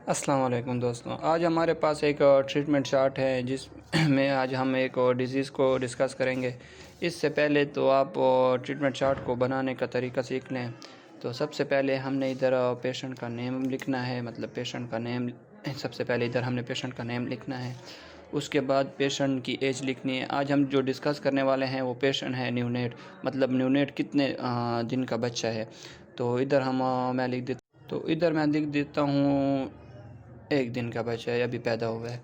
अस्सलाम वालेकुम दोस्तों। आज हमारे पास एक ट्रीटमेंट चार्ट है जिसमें आज हम एक डिज़ीज़ को डिस्कस करेंगे। इससे पहले तो आप ट्रीटमेंट चार्ट को बनाने का तरीका सीख लें। तो सबसे पहले हमने इधर पेशेंट का नेम लिखना है, मतलब पेशेंट का नेम सबसे पहले इधर हमने पेशेंट का नेम लिखना है। उसके बाद पेशेंट की एज लिखनी है। आज हम जो डिस्कस करने वाले हैं वो पेशेंट है न्यूनेट, मतलब न्यूनेट कितने दिन का बच्चा है। तो इधर मैं लिख देता हूँ 1 दिन का बच्चा है, अभी पैदा हुआ है।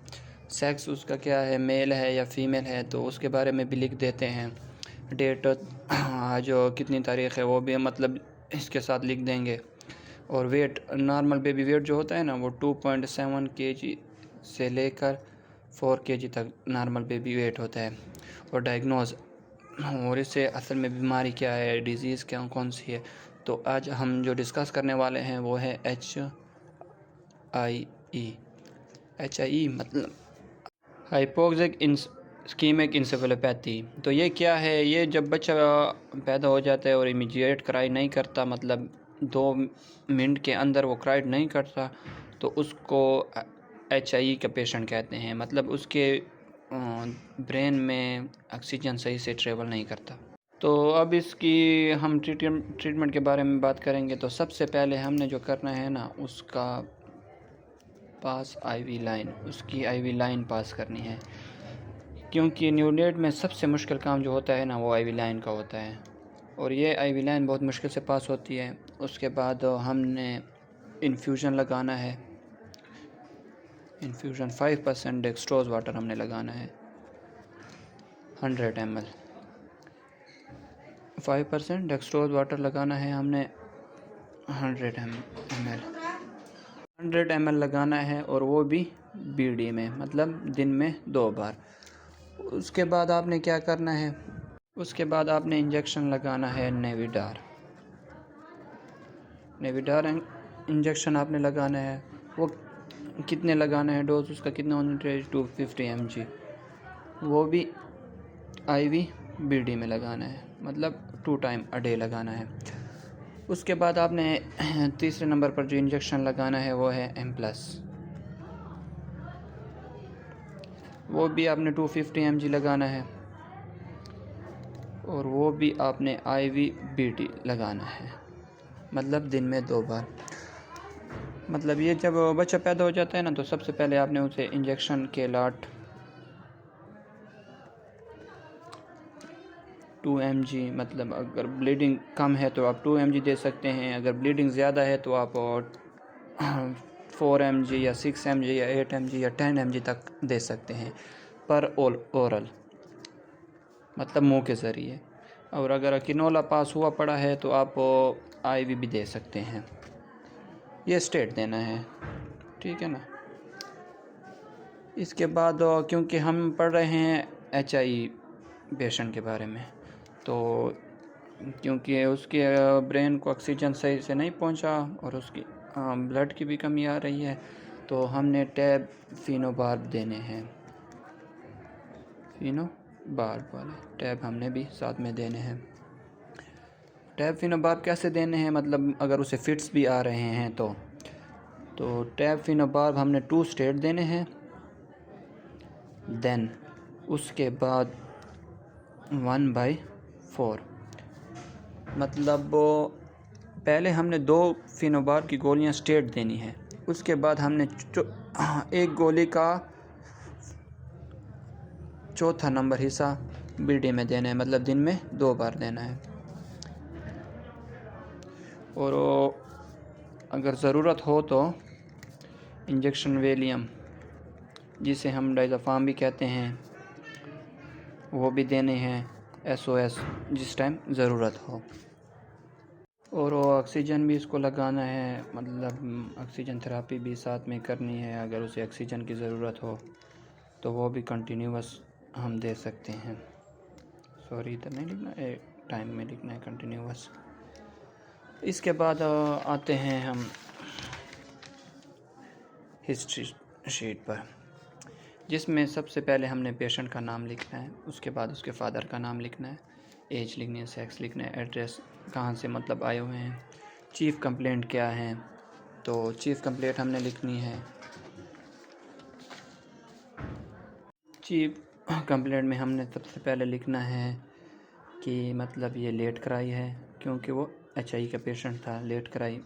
सेक्स उसका क्या है, मेल है या फीमेल है, तो उसके बारे में भी लिख देते हैं। डेट आज कितनी तारीख़ है वो भी मतलब इसके साथ लिख देंगे। और वेट, नॉर्मल बेबी वेट जो होता है ना, वो 2.7 kg से लेकर 4 kg तक नॉर्मल बेबी वेट होता है। और डायग्नोज, और इससे असल में बीमारी क्या है, डिज़ीज़ क्या कौन सी है। तो आज हम जो डिस्कस करने वाले हैं वो है HIE मतलब हाइपोक्सिक इस्कीमिक इंसेफेलोपैथी। तो ये क्या है, ये जब बच्चा पैदा हो जाता है और इमीडिएट क्राई नहीं करता, मतलब 2 मिनट के अंदर वो क्राई नहीं करता, तो उसको HIE का पेशेंट कहते हैं। मतलब उसके ब्रेन में ऑक्सीजन सही से ट्रेवल नहीं करता। तो अब इसकी हम ट्रीटमेंट के बारे में बात करेंगे। तो सबसे पहले हमने जो करना है ना, उसका पास उसकी IV लाइन पास करनी है, क्योंकि न्यूनेट में सबसे मुश्किल काम जो होता है ना वो IV लाइन का होता है। और ये IV लाइन बहुत मुश्किल से पास होती है। उसके बाद हमने इन्फ्यूज़न लगाना है। इन्फ्यूज़न 5% डेक्सट्रोज़ वाटर हमने लगाना है, 100 ml। 5% डेक्सट्रोज़ वाटर लगाना है हमने 100 ml। 100 ml लगाना है, और वो भी BD में, मतलब दिन में 2 बार। उसके बाद आपने क्या करना है, उसके बाद आपने इंजेक्शन लगाना है नेविडार इंजेक्शन आपने लगाना है। वो कितने लगाना है, डोज उसका कितना होना चाहिए, 250 mg। वो भी IV BD में लगाना है, मतलब 2 टाइम अ डे लगाना है। उसके बाद आपने तीसरे नंबर पर जो इंजेक्शन लगाना है वो है M+। वो भी आपने 250 mg लगाना है, और वो भी आपने IV BD लगाना है, मतलब दिन में 2 बार। मतलब ये जब बच्चा पैदा हो जाता है ना, तो सबसे पहले आपने उसे इंजेक्शन के लाट 2 mg, मतलब अगर ब्लीडिंग कम है तो आप 2 mg दे सकते हैं। अगर ब्लीडिंग ज़्यादा है तो आप 4 mg या 6 mg या 8 mg या 10 mg तक दे सकते हैं पर ओरल, मतलब मुंह के ज़रिए। और अगर किनोला पास हुआ पड़ा है तो आप IV भी दे सकते हैं। ये स्टेट देना है, ठीक है ना। इसके बाद क्योंकि हम पढ़ रहे हैं HIE पेशेंट के बारे में, तो क्योंकि उसके ब्रेन को ऑक्सीजन सही से नहीं पहुंचा और उसकी ब्लड की भी कमी आ रही है, तो हमने टैब फिनोबार्ब देने हैं। फिनोबार्ब वाले टैब हमने भी साथ में देने हैं। टैब फिनोबार्ब कैसे देने हैं, मतलब अगर उसे फिट्स भी आ रहे हैं तो टैब फिनोबार्ब हमने 2 स्टेट देने हैं। देन उसके बाद 1/4, मतलब पहले हमने 2 फिनोबार्ब की गोलियां स्टेट देनी है। उसके बाद हमने एक गोली का चौथा नंबर हिस्सा BD में देना है, मतलब दिन में 2 बार देना है। और अगर ज़रूरत हो तो इंजेक्शन वेलियम, जिसे हम डायज़ाफाम भी कहते हैं, वो भी देने हैं SOS जिस टाइम ज़रूरत हो। और ऑक्सीजन भी इसको लगाना है, मतलब ऑक्सीजन थेरापी भी साथ में करनी है। अगर उसे ऑक्सीजन की ज़रूरत हो तो वो भी कंटिन्यूअस हम दे सकते हैं। सॉरी, इधर नहीं लिखना है, टाइम में लिखना है कंटिन्यूअस। इसके बाद आते हैं हम हिस्ट्री शीट पर, जिसमें सबसे पहले हमने पेशेंट का नाम लिखना है। उसके बाद उसके फादर का नाम लिखना है, एज लिखनी है, सेक्स लिखना है, एड्रेस कहाँ से मतलब आए हुए हैं, चीफ़ कंप्लेंट क्या है, तो चीफ़ कंप्लेंट हमने लिखनी है। चीफ़ कंप्लेंट में हमने सबसे पहले लिखना है कि मतलब ये लेट कराई है, क्योंकि वो एचआई का पेशेंट था। लेट कराई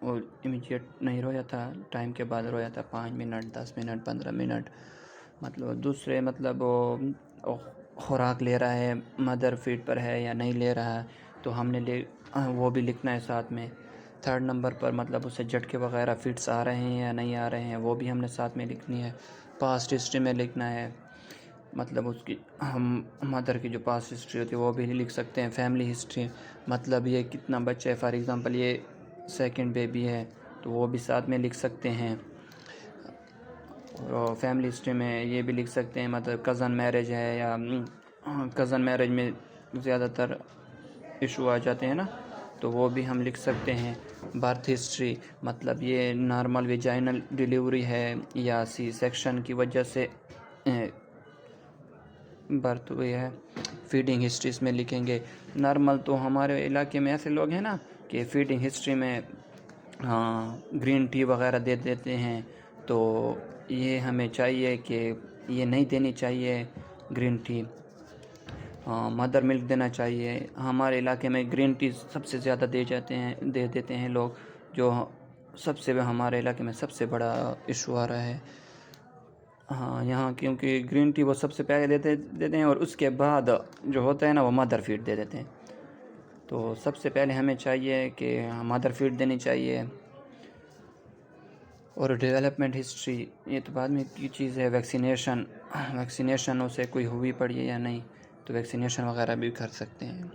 और इमीडिएट नहीं रोया था, टाइम के बाद रोया था, 5 मिनट, 10 मिनट, 15 मिनट। मतलब दूसरे मतलब वो खुराक ले रहा है, मदर फीड पर है या नहीं ले रहा है, तो हमने वो भी लिखना है साथ में। थर्ड नंबर पर मतलब उसे झटके वगैरह फिट्स आ रहे हैं या नहीं आ रहे हैं, वो भी हमने साथ में लिखनी है। पास्ट हिस्ट्री में लिखना है, मतलब उसकी हम मदर की जो पास्ट हिस्ट्री होती है वो भी लिख सकते हैं। फैमिली हिस्ट्री, मतलब ये कितना बच्चा है, फॉर एग्ज़ाम्पल ये सेकंड बेबी है, तो वो भी साथ में लिख सकते हैं। और फैमिली हिस्ट्री में ये भी लिख सकते हैं, मतलब कज़न मैरिज है या कज़न मैरिज में ज़्यादातर इशू आ जाते हैं ना, तो वो भी हम लिख सकते हैं। बर्थ हिस्ट्री, मतलब ये नॉर्मल वेजाइनल डिलीवरी है या सी सेक्शन की वजह से बर्थ हुई है। फीडिंग हिस्ट्री इसमें लिखेंगे। नॉर्मल तो हमारे इलाके में ऐसे लोग हैं ना कि फीडिंग हिस्ट्री में ग्रीन टी वगैरह दे देते हैं, तो ये हमें चाहिए कि ये नहीं देनी चाहिए ग्रीन टी। मदर मिल्क देना चाहिए। हमारे इलाके में ग्रीन टी सबसे ज़्यादा दे देते हैं लोग, जो हमारे इलाके में सबसे बड़ा इशू आ रहा है। यहाँ क्योंकि ग्रीन टी वो सबसे पहले देते हैं और उसके बाद जो होता है ना वो मदर फीड दे देते हैं। तो सबसे पहले हमें चाहिए कि मदर फीड देनी चाहिए। और डेवलपमेंट हिस्ट्री ये तो बाद में की चीज़ है। वैक्सीनेशन उसे कोई हुई पड़ी है या नहीं, तो वैक्सीनेशन वगैरह भी कर सकते हैं।